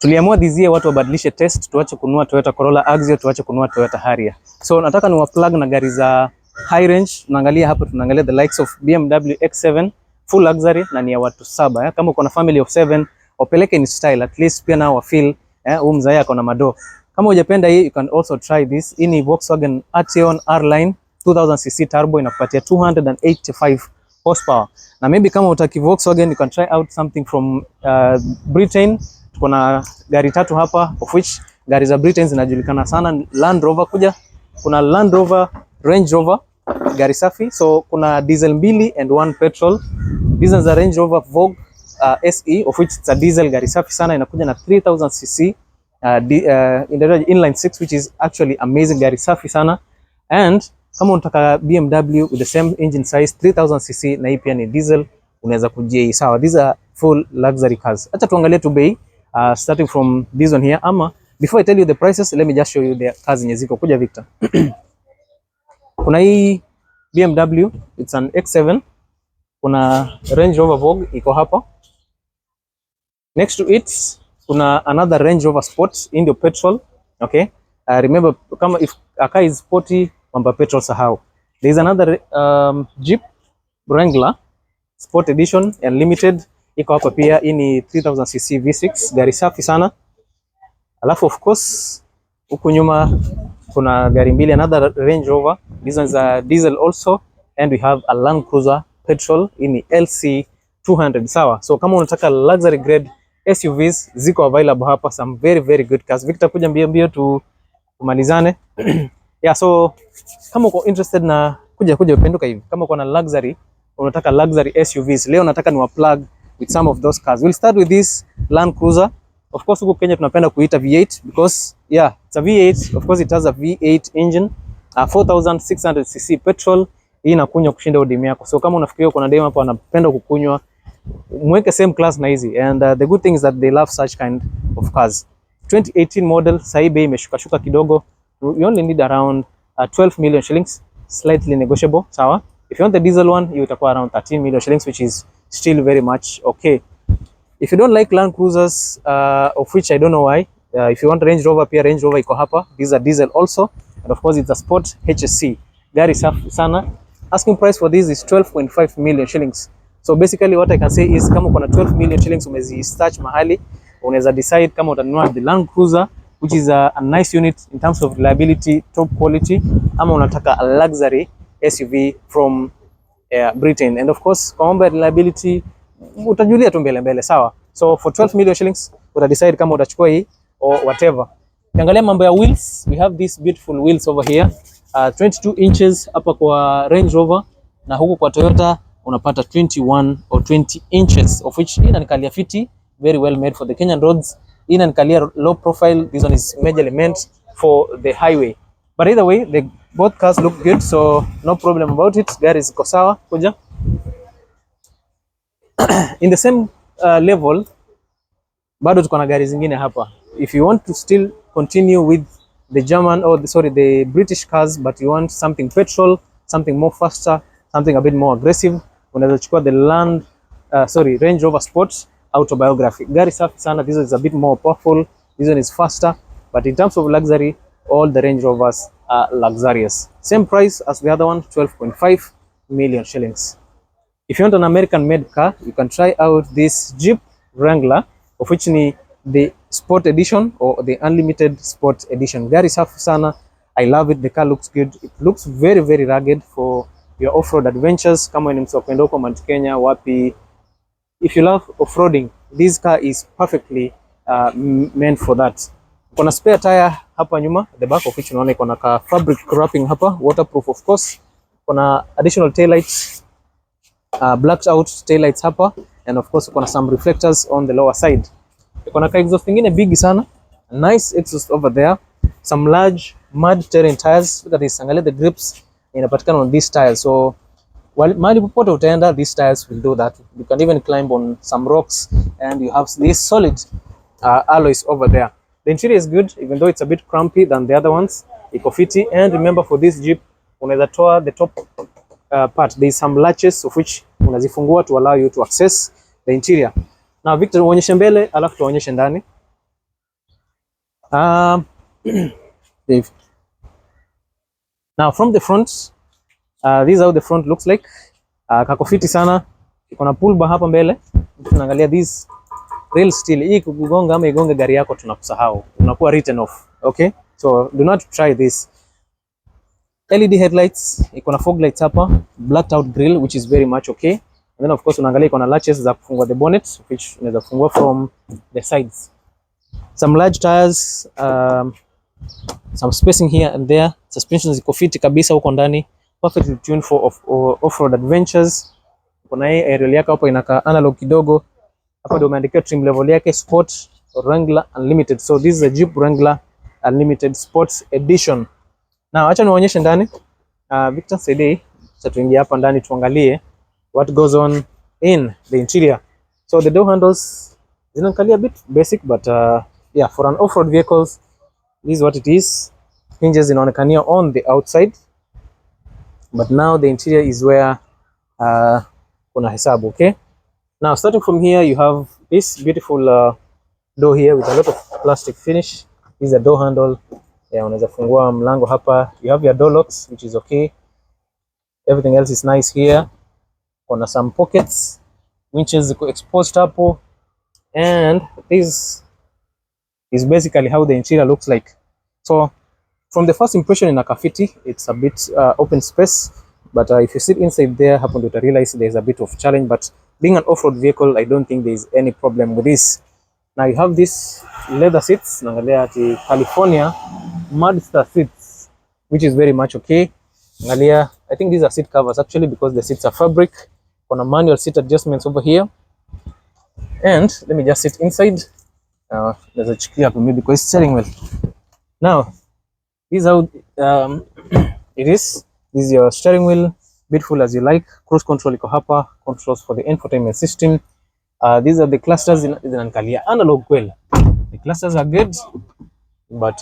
Tuliamua this year watu wabadilishe test, tuache kununua Toyota Corolla Axio, tuache kununua Toyota Harrier. So nataka ni plug na gari za high range. Tunaangalia hapa, tunaangalia the likes of BMW X7 full luxury na ni ya watu 7. Kama uko na family of 7, wapeleke in style, at least pia nao wa feel mzee yako na mado. Kama hujapenda hii, you can also try this. Hii ni Volkswagen Arteon R-Line 2000cc turbo, inakupatia 285 horsepower. Na maybe kama utaki Volkswagen, you can try out something from Britain. Tuko na gari 3 hapa, of which gari za Britain zinajulikana sana. Land Rover kuna Land Rover, Range Rover, gari safi. So kuna diesel 2 and 1 petrol. Diesel za Range Rover Vogue SE, of which it's a diesel, gari safi sana, inakuja na 3000cc inline 6, which is actually amazing, gari safi sana. And kama unataka BMW with the same engine size 3000cc, na hii pia ni diesel, unaweza kujia hii. Sawa, these are full luxury cars. Acha tuangalie tu bei, starting from this one here. Ama before I tell you the prices, let me just show you the cars zenye ziko. Kuja Victor. Kuna hii BMW, it's an X7. Kuna Range Rover Vogue iko hapa. Next to it kuna another Range Rover Sport, Indio petrol. Okay, remember kama if a car is sporty, mambo petrol sahau. There is another Jeep Wrangler Sport Edition Unlimited iko hapa pia. Hii ni 3000cc V6, gari safi sana. Alafu of course huku nyuma kuna gari mbili, another Range Rover, these ones are diesel also, and we have a Land Cruiser petrol. Hii ni LC 200. Sawa, so kama unataka luxury grade SUVs ziko available hapa, some very very good cars. Victor, kuja mbio tumalizane. Yeah, so kama uko interested na kuja upenduka hivi, kama uko na luxury, unataka luxury SUVs, leo nataka ni plug with some of those cars. We'll start with this Land Cruiser. Of course huko Kenya tunapenda kuita V8 because yeah, it's a V8. Of course it has a V8 engine, 4600cc petrol. Hii inakunywa kushinda udemi yako. So kama unafikiria kuna demo hapo anapenda kukunywa, mweke same class na hizi. And the good thing is that they love such kind of cars. 2018 model, sasa bei imeshuka kidogo. You only need around 12 million shillings, slightly negotiable. Sawa, if you want the diesel one, you itakuwa around 13 million shillings, which is still very much okay. If you don't like Land Cruisers, of which I don't know why, if you want Range Rover, pia Range Rover iko hapa. These are diesel also, and of course it's a sport HSC, gari safi sana. Asking price for this is 12.5 million shillings. So basically what I can say is kama uko na 12 million shillings umezi search mahali, unaweza decide kama utanunua the Land Cruiser, which is a nice unit in terms of reliability, top quality, ama unataka a luxury SUV from Britain. And of course kwa mambo ya reliability utajulia tu mbele. Sawa, so for 12 million shillings uta decide kama utachukua hii or whatever. Kiangalia mambo ya wheels, we have these beautiful wheels over here, 22 inches hapa kwa Range Rover, na huku kwa Toyota unapata 21 or 20 inches, of which inanikalia fiti, very well made for the Kenyan roads. Inanikalia low profile, this one is majorly meant for the highway. But either way, both cars look good, so no problem about it. Gari ziko sawa. Kuja in the same level, bado tuko na gari zingine hapa. If you want to still continue with the German or the British cars, but you want something petrol, something more faster, something a bit more aggressive, unaweza chukua the Range Rover Sport Autobiography. Gari safi sana. This is a bit more powerful, this one is faster, but in terms of luxury, all the Range Rovers are luxurious. Same price as the other one, 12.5 million shillings. If you want an American made car, you can try out this Jeep Wrangler, of which ni the Sport Edition or the Unlimited Sport Edition. Gari safi sana. I love it. The car looks good. It looks very very rugged for your off-road adventures. Kama ni mtu kwenda huko Mount Kenya wapi, if you love off-roading, this car is perfectly meant for that. Kuna spare tire hapa nyuma, the back of which unaona iko na ka fabric wrapping hapa, waterproof of course. Kuna additional tail lights, blacked out tail lights hapa, and of course kuna some reflectors on the lower side. Kuna ka exhaust nyingine big sana, nice exhaust over there. Some large mud terrain tires. Look at this, angalia the grips inapatikana on these tires. So mahali popote utaenda, these tires will do that. You can even climb on some rocks, and you have these solid alloys over there. The interior is good, even though it's a bit crampy than the other ones. Iko fiti. And remember, for this Jeep unaweza toa the top part. There is some latches of which unazifungua to allow you to access the interior. Now Victor, uonyeshe mbele alafu tuonyeshe ndani. Um, Dave. Now from the front, this is how the front looks like. Kako fiti sana. Iko na pull bar hapa mbele. Tunaangalia this real steel. Hii kugonga ama igonge gari yako tunakusahau. Unakuwa written off. Okay? So do not try this. LED headlights, iko na fog lights hapa, blacked out grill which is very much okay. And then of course unaangalia iko na latches za kufungua the bonnet which unaweza kufungua from the sides. Some large tires, some spacing here and there. Suspensions ziko fiti kabisa huko ndani. Perfectly tuned for off-road adventures. Kuna hii aerial yake hapo inakaa analog kidogo. Hapa ndio umeandikia trim level yake Sport Wrangler Unlimited. So this is a Jeep Wrangler Unlimited Sports Edition. Now acha niwaonyeshe ndani. Victor Sede, sasa tuingie hapa ndani tuangalie what goes on in the interior. So the door handles zinaangalia a bit basic but yeah, for an off-road vehicles this is what it is. Hinges zinaonekania on the outside. But now the interior is where kuna hesabu, okay? Now starting from here you have this beautiful door here with a lot of plastic finish. This is a door handle. Yeah, unaweza fungua mlango hapa. You have your door locks which is okay. Everything else is nice here. Kuna some pockets. Winches ziko exposed hapo. And this is basically how the interior looks like. So from the first impression in a kafiti, it's a bit open space. But if you sit inside there, happen to realize there's a bit of challenge. But being an off-road vehicle, I don't think there's any problem with this. Now you have this leather seats. Naangalia ati California Mudster seats, which is very much okay. Naangalia, I think these are seat covers actually because the seats are fabric. Kuna manual seat adjustments over here. And let me just sit inside. There's a chikia hapo maybe because steering wheel. Now, this is how it is. This is your steering wheel, beautiful as you like. Cruise control iko hapa, controls for the infotainment system. These are the clusters zinaangalia analog well. The clusters are good, but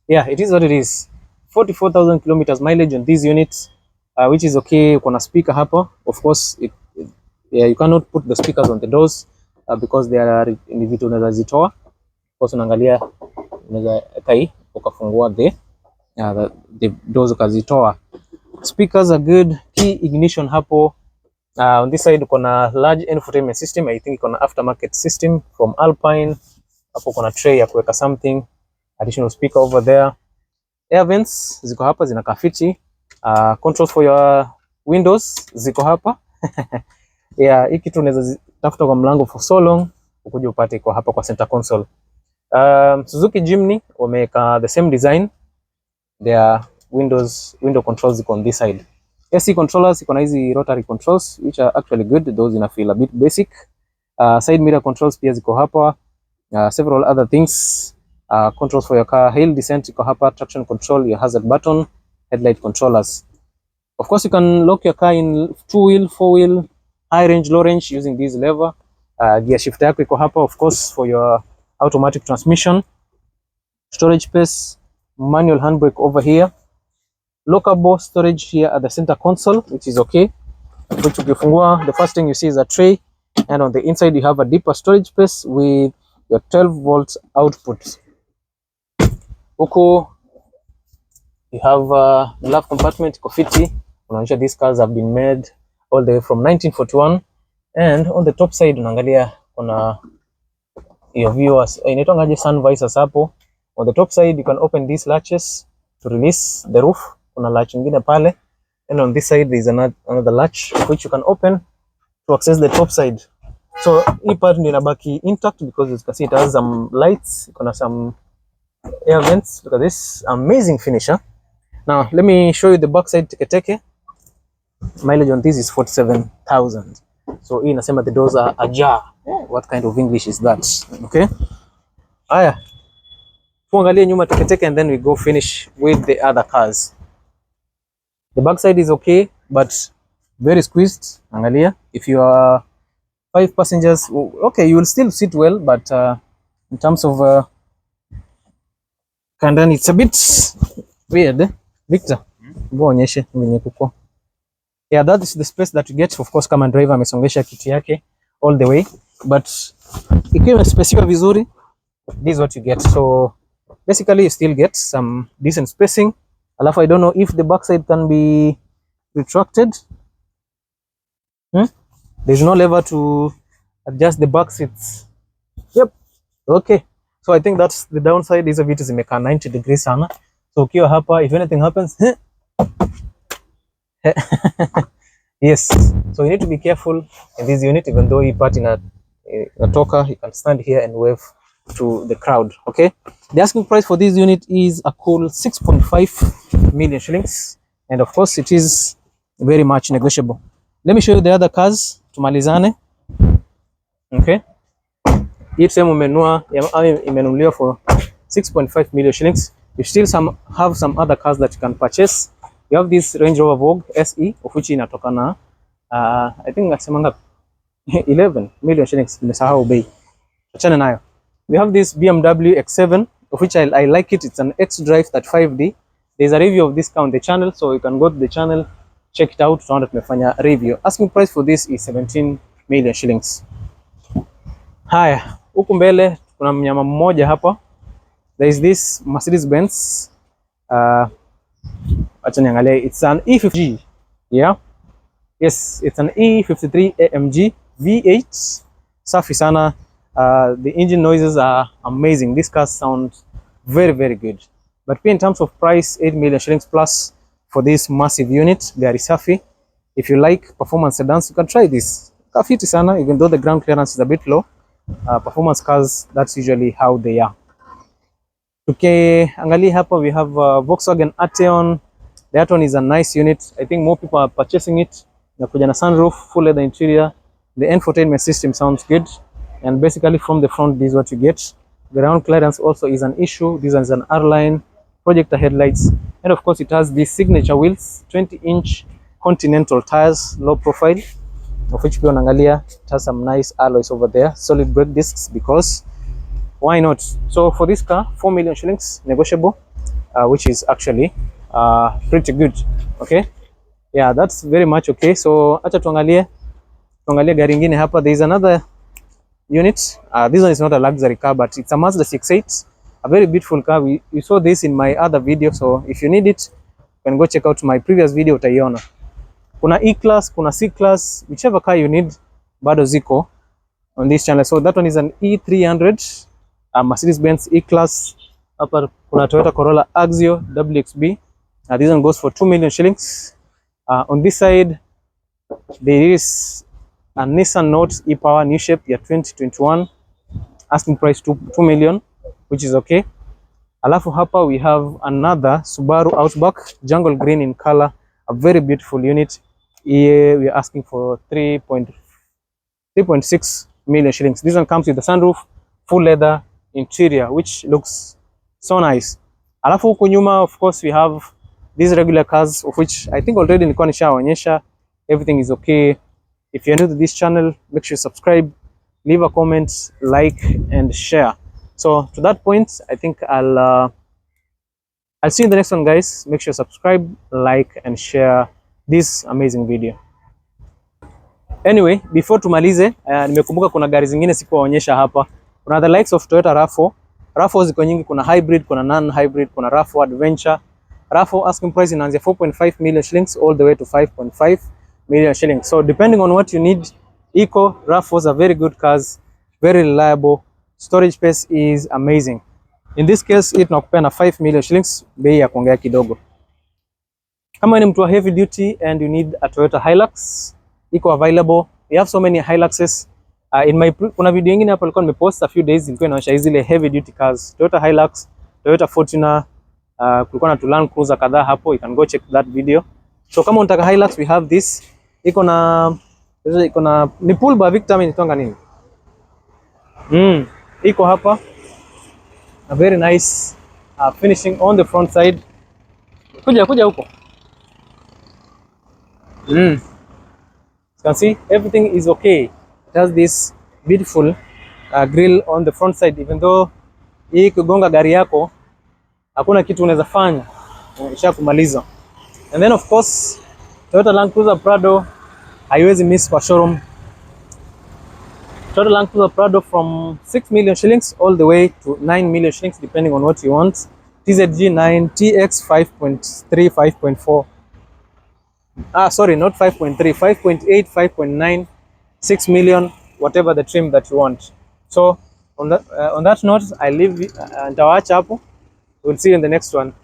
yeah, it is what it is. 44,000 kilometers mileage on these units, which is okay. Kuna speaker hapa, of course. Yeah, you cannot put the speakers on the doors because they are ni vitu unaweza zitoa. Kwa sababu unaangalia unaweza kai ukafungua the doors ukazitoa. Speakers are good. Key ignition hapo. On this side kuna large infotainment system. I think kuna aftermarket system from Alpine. Hapo kuna tray ya kuweka something. Additional speaker over there. Air vents ziko hapa zinakaa fiti. Controls for your windows ziko hapa. Yeah, hiki tu unaweza tafuta kwa mlango for so long ukuje upate iko hapa kwa center console. Suzuki Jimny wameka the same design. Their window controls ziko on this side. AC controllers iko na hizi rotary controls which are actually good. Those ina feel a bit basic. Side mirror controls pia ziko hapa. Several other things. Controls for your car, hill descent iko hapa, traction control, your hazard button, headlight controllers. Of course you can lock your car in 2-wheel, 4-wheel, high range, low range using this lever. Gear shifter yako iko hapa, of course, for your automatic transmission. Storage space, manual handbrake over here. Lockable storage here at the center console, which is okay. Which ukifungua, the first thing you see is a tray, and on the inside you have a deeper storage space with your 12 volts output. Huko you have the love compartment iko fiti. Unaonyesha these cars have been made all the way from 1941, and on the top side unaangalia kuna your viewers inaitwa ngaje sun visors hapo. On the top side you can open these latches to release the roof. Kuna latch nyingine pale, and on this side there is another latch which you can open to access the top side. So hii part ndio inabaki intact because you can see it has some lights, kuna some air vents. Look at this amazing finish, huh? Now let me show you the back side teketeke. Mileage on this is 47,000. So hii inasema the doors are ajar. What kind of English is that? Okay. Haya. Tuangalie nyuma teketeke and then we go finish with the other cars. The back side is okay but very squeezed. Angalia, if you are 5 passengers, okay, you will still sit well, but in terms of kandani it's a bit weird. Victor, go onyeshe venye kuko. Yeah, that is the space that you get. Of course, kama driver amesongesha kiti yake all the way, but ikiwa imespeciwa vizuri, this is what you get. So basically you still get some decent spacing. Alafu I don't know if the backside can be retracted. There's no lever to adjust the back seats. Yep. Okay. So I think that's the downside. Hizo vitu zimekaa 90 degrees sana. So ukiwa hapa, if anything happens, yes. So you need to be careful in this unit, even though hii part inatoka, you can stand here and wave to the crowd. Okay. The asking price for this unit is a cool 6.5 million shillings. And of course it is very much negotiable. Let me show you the other cars. Tumalizane. Okay. Hii sehemu imenunuliwa for 6.5 million shillings. You still have some other cars that you can purchase. You have this Range Rover Vogue SE, of which inatoka na I think nasemanga 11 million shillings. Nimesahau bei. Achana nayo. We have this BMW X7, of which I like it. It's an X-Drive 35D. There's a review of this car on the channel, so you can go to the channel, check it out. Tunaona tumefanya review. Asking price for this is 17 million shillings. Haya, huku mbele kuna mnyama mmoja hapa. There is this Mercedes Benz. Acha niangalie. It's an E50G. Yeah. Yes, it's an E53 AMG V8. Safi sana. The engine noises are amazing. These cars sound very, very good. But in terms of price, 8 million shillings plus for this massive unit. Gari safi. If you like performance sedans, you can try this. Kafiti sana, even though the ground clearance is a bit low. Performance cars, that's usually how they are. Okay, angalia hapa we have Volkswagen Arteon. The Arteon is a nice unit. I think more people are purchasing it. Inakuja na sunroof, full leather interior. The infotainment system sounds good. And basically from the front, this is what you get. The ground clearance also is an issue. This is an R-line, projector headlights. And of course it has these signature wheels, 20-inch Continental tires, low profile. Of which pia unaangalia it has some nice alloys over there, solid brake discs, because why not? So for this car, 4 million shillings negotiable, which is actually pretty good. Okay, yeah, that's very much okay. So acha tuangalie gari ingine hapa. There is another unit. This one is not a luxury car, but it's a Mazda 6.8, a very beautiful car. We saw this in my other video, so if you need it, you can go check out my previous video, utaiona. Kuna E-Class, kuna C-Class, whichever car you need, bado ziko on this channel. So that one is an E300, Mercedes-Benz E-Class. Hapa kuna Toyota Corolla Axio WXB. This one goes for 2 million shillings. On this side, there is a Nissan Note e-Power new shape ya 2021. Asking price 2 million, which is okay. Alafu hapa we have another Subaru Outback, jungle green in color, a very beautiful unit. Here we are asking for 3.6 million shillings. This one comes with the sunroof, full leather interior, which looks so nice. Alafu huku nyuma, of course, we have these regular cars, of which I think already nilikuwa nishaonyesha. Everything is okay. If you're new to this channel, make sure you subscribe, leave a comment, like, and share. So to that point, I think I'll see you in the next one, guys. Make sure you subscribe, like, and share this amazing video. Anyway, before tumalize, nimekumbuka kuna gari zingine sikuwaonyesha hapa. Kuna the likes of Toyota RAV4. RAV4 ziko nyingi, kuna hybrid, kuna non-hybrid, kuna RAV4 Adventure. RAV4 asking price inaanzia 4.5 million shillings all the way to 5.5 million shillings. So depending on what you need, RAV4s are very good cars, very reliable. Storage space is amazing. In this case, it tunakupea na 5 million shillings, bei ya kuongea kidogo. Kama ni mtu wa heavy duty and you need a Toyota Hilux, iko available. We have so many Hiluxes. Kuna video nyingine hapa nilikuwa nimepost a few days, ilikuwa inaonyesha zile heavy duty cars, Toyota Hilux, Toyota Fortuner, kulikuwa na Land Cruiser kadhaa hapo. You can go check that video. So kama unataka Hilux, we have this. Iko na ni pull bar Victor, mimi nitonga nini? Iko hapa. A very nice finishing on the front side. Kuja huko. You can see everything is okay. It has this beautiful grill on the front side. Even though hii kugonga gari yako hakuna kitu unaweza fanya, ishakumaliza. And then of course Toyota Land Cruiser Prado haiwezi miss kwa showroom. Total Land Cruiser Prado from 6 million shillings all the way to 9 million shillings, depending on what you want. TZG 9, TX 5.3, 5.4. Sorry, not 5.3, 5.8, 5.9, 6 million, whatever the trim that you want. So on that note, I leave nitawaacha hapo. We'll see you in the next one.